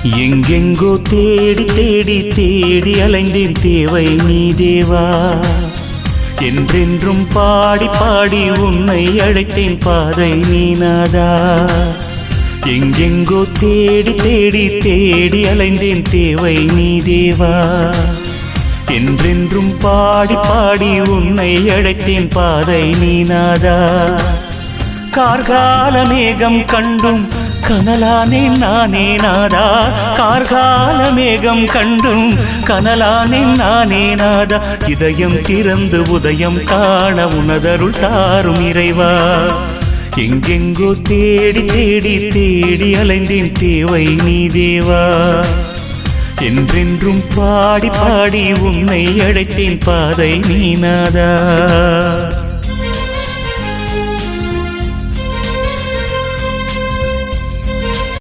எங்கெங்கோ தேடி தேடி தேடி அலைந்தேன் தேவை நீ தேவா. என்றென்றும் பாடி பாடி உன்னை அழைத்தேன் பாதை நீ நாதா. எங்கெங்கோ தேடி தேடி தேடி அலைந்தேன் தேவை நீ தேவா. என்றென்றும் பாடி பாடி உன்னை அழைத்தேன் பாதை நீ நாதா. கார்கால மேகம் கண்டும் கனலானேன் நானே நாதா. கார்கால மேகம் கண்டும் கனலானேன் நானே நாதா. இதயம் திறந்து உதயம் காண உனதருள் தாரும் இறைவா. எங்கெங்கோ தேடி தேடி தேடி அலைந்தேன் தேவை நீ தேவா. என்றென்றும் பாடி பாடி உன்னை அழைத்தேன் பாதை நீ நாதா.